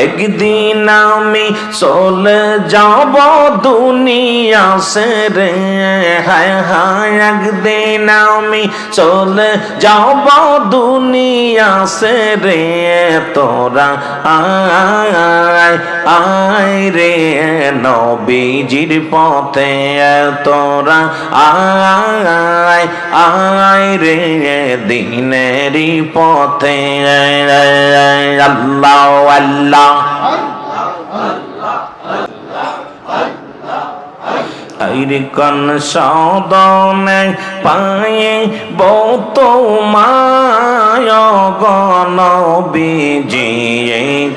একদিন আমি চলে যাব দুনিয়া ছেড়ে, হায় হায় একদিন আমি চলে যাব দুনিয়া ছেড়ে, তোরা আয় আয় রে নবীজির পথে, তোরা আয় আয় রে দিনেরই পথে। আল্লাহ আল্লাহ আইরে কোন সাধনে পায়ে বহুত মায় নবীজি,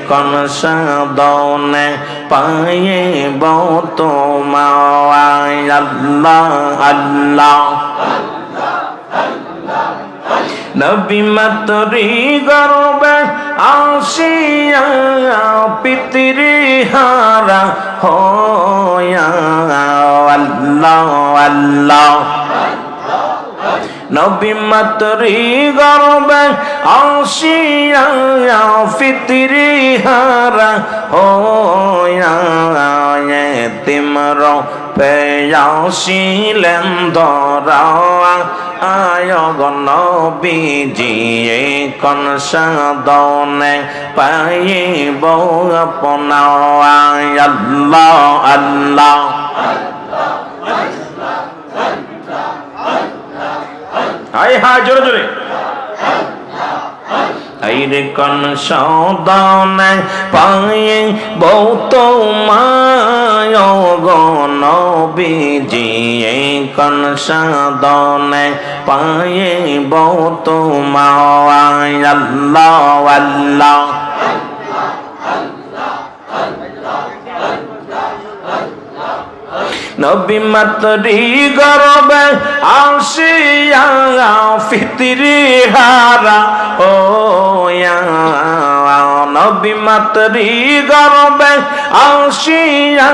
কোন সাধনে পায়ে বহুত মায়। আল্লাহ আল্লাহ নবী মাতরি গর্বে আসিয়া পিতৃ হারা হয়া, আল্লাহ আল্লাহ নবী মাতরি গর্বে আসিয়া পিতৃ হারা হয়া, এতিম পেয়াসিলেন ধরা, আয় গো নবীজি কোন সাধনে পাইব আপনা। আল্লাহ আল্লাহ হায় হায় জোরে জোরে আইরে কোন সাধনে পায়ে বহুত মায় গো নবীজি, কোন সাধনে পায়ে বহুত মায়। আল্লাহ আল্লাহ নবী মাতরি গর্বে আসিয়া পিতৃ হারা হয়া, নবী মাতরি গর্বে আসিয়া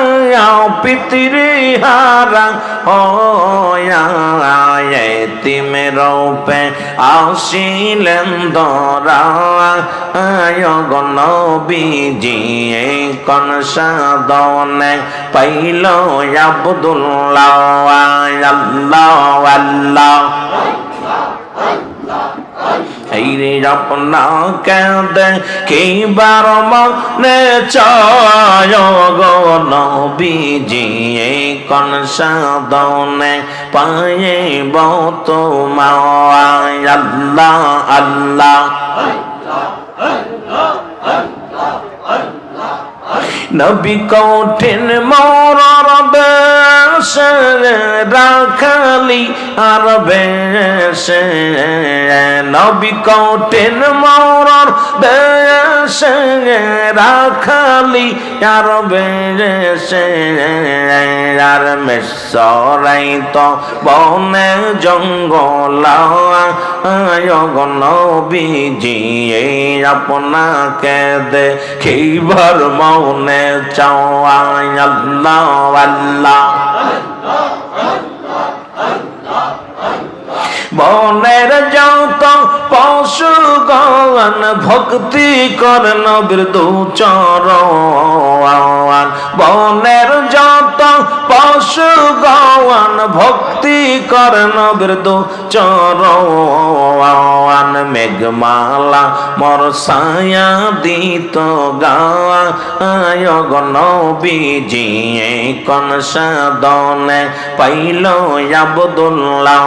পিতৃ হারা হয়া, এতিম রূপে আসিলেন ধরা, আয় গো নবীজি কোন সাধনে পাইল আব্দুল্লাহ। আল্লাহ আল্লাহ এইরে আপনাকে দেখিবার মনে চায় গো নবীজি, কোন সাধনে পাইব তোমায়। আল্লাহ আল্লাহ নবী কঠিন মরর দেশে রাখালি আর বেশে, নবী কঠিন মরর দেশে রাখালি আর বেশে, আর মেসরাই তো বনে জঙ্গল, আয় গো নবীজি আপনাকে দেখিবার মনে চাওয়ায়। আল্লাহ আল্লাহ বনের যত পশু গণ ভক্তি করে নবীর দুচরণ, বনের যত পশু গণ ভক্তি করে নবীর দুচরণ, মেঘমালা মোর ছায়া দিত গাওয়া, আয় গো নবীজি কোন সাধনে পাইল আব্দুল্লাহ।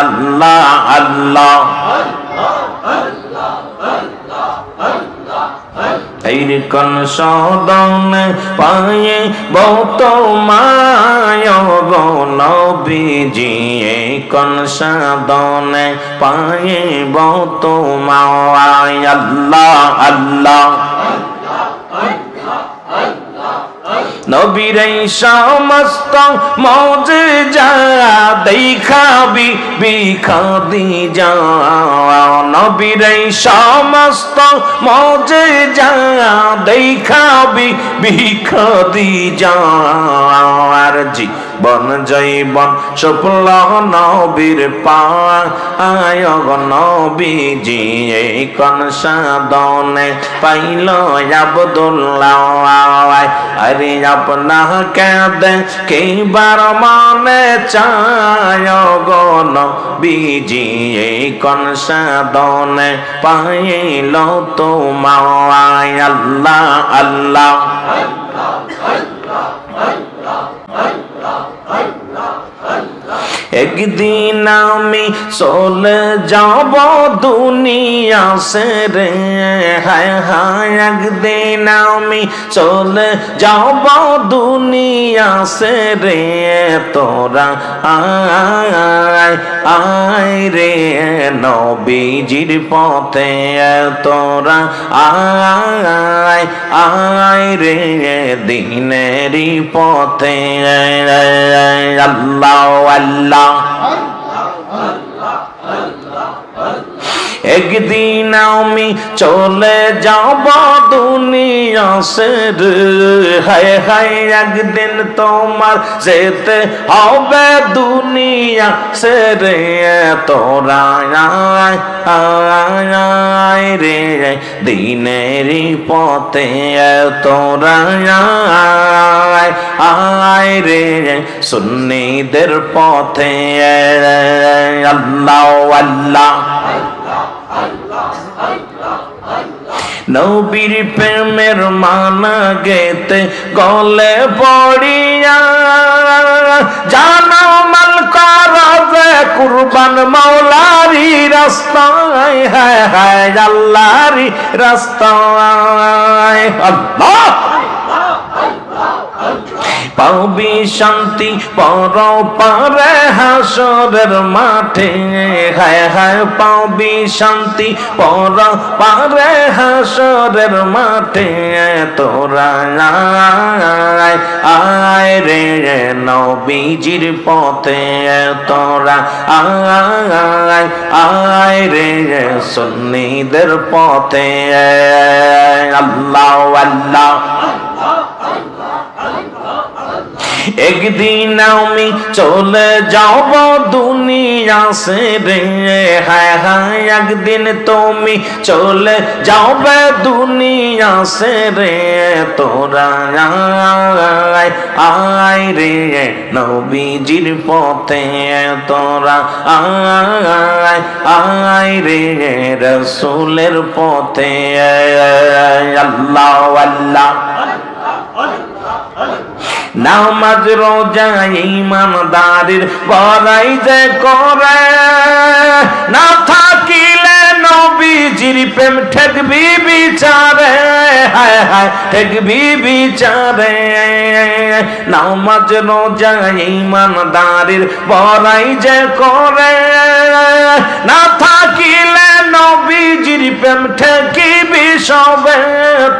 আল্লাহ আল্লাহ এইরে কোন সাধনে পায়ে বহুত মায় গো নবীজি, কোন সাধনে পায়ে বহুত মায়। আল্লাহ আল্লাহ নবীর এই সমস্ত মুজিজা দেখা বিবি খাদিজা, নবীর এই সমস্ত মুজিজা দেখা বিবি খাদিজা, আর জি বন জৈবন শুক্ল নবীর পায় গো নবীজি এই কোন সাধনে পাইল আব্দুল্লাহ আরে আপনাকে দেখিবার মনে চায় গো নবীজি এই কোন সাধনে পাইল তোমায় আল্লাহ আল্লাহ একদিন আমি চলে যাব দুনিয়া ছেড়ে হায় হায় একদিন আমি চলে যাব দুনিয়া ছেড়ে তোরা আয় আয় রে নবীজির পথে তোরা আয় আয় রে দিনেরই পথে আল্লাহ আল্লাহ একদিন আমি চলে যাব দুনিয়া ছেড়ে হায় হায় একদিন তোমার যেতে হবে দুনিয়া ছেড়ে তোরা আয় আয় রে দিনেরই পথে তোরা আয় আয় রে সুন্নিদের পথে আল্লাহ আল্লাহ নবীর প্রেমের মানা গেতে গলে পড়িয়া জানো মাল করবে কুরবান মাওলারি রাস্তায় হায় হায় আল্লাহরি রাস্তায় আল্লাহ পাবি শান্তি পর পারে হাসরের মাঠে হায় হায় পাবি শান্তি পর পারে হাসরের মাঠে তোরা আয় আয় রে নবীজির পথে তোরা আয় আয় রে সুন্নিদের পথে আল্লাহ আল্লাহ একদিন আমি চলে যাব দুনিয়া ছেড়ে হায় হায় একদিন তুমি চলে যাবে দুনিয়া ছেড়ে তোরা আয় আয় রে নবীজির পথে তোরা আয় আয় রে রাসূলের পথে আল্লাহ আল্লাহ নামাজ রোজা ইমানদারির বড়াই যে করে না থাকিলে নবীজির প্রেম ঠেকবি বিচারে হায় হায় ঠেকবি বিচারে নামাজ রোজা ইমানদারির বড়াই যে করে না থাকিলে নবীজির প্রেম ঠেকিবি সবে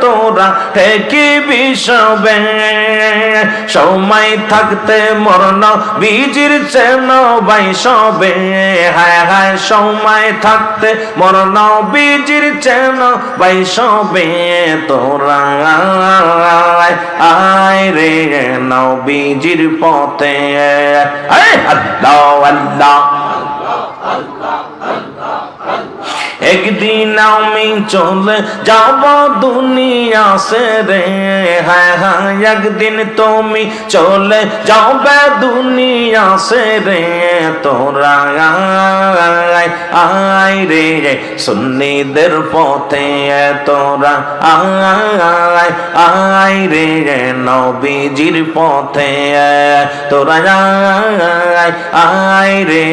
তোরা ঠেকিবি সবে সময় থাকতে মরণ বীজির চেন ভাই সবে হায় হায় সময় থাকতে মরণ বীজির চেন ভাই সবে তোরা আয় রে নবীজির পথে আল্লাহ আল্লাহ একদিন আমি চলে যাব দুনিয়া ছেড়ে হায় হায় একদিন তুমি চলে যাবে দুনিয়া ছেড়ে তোরা আয় আয় রে সুন্নিদের পথে তোরা আয় আয় রে নবীজির পথে তোরা আয় আয় রে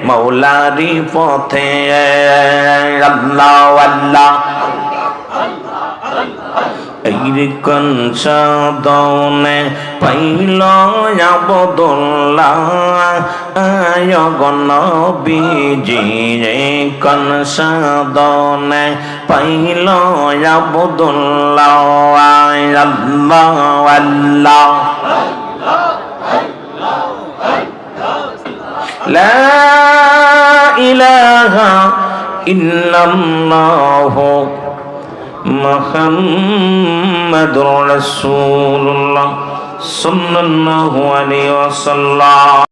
মৌলারি পথে আল্লাহ আল্লাহ এইরকম সাধনে পাইল আব্দুল্লাহ নবীজি কোন সাধনে পাইল আব্দুল্লাহ আল্লাহ আল্লাহ লা ইলাহা ইল্লাল্লাহ মুহাম্মাদুর রাসূলুল্লাহ সাল্লাল্লাহু আলাইহি ওয়াসাল্লাম।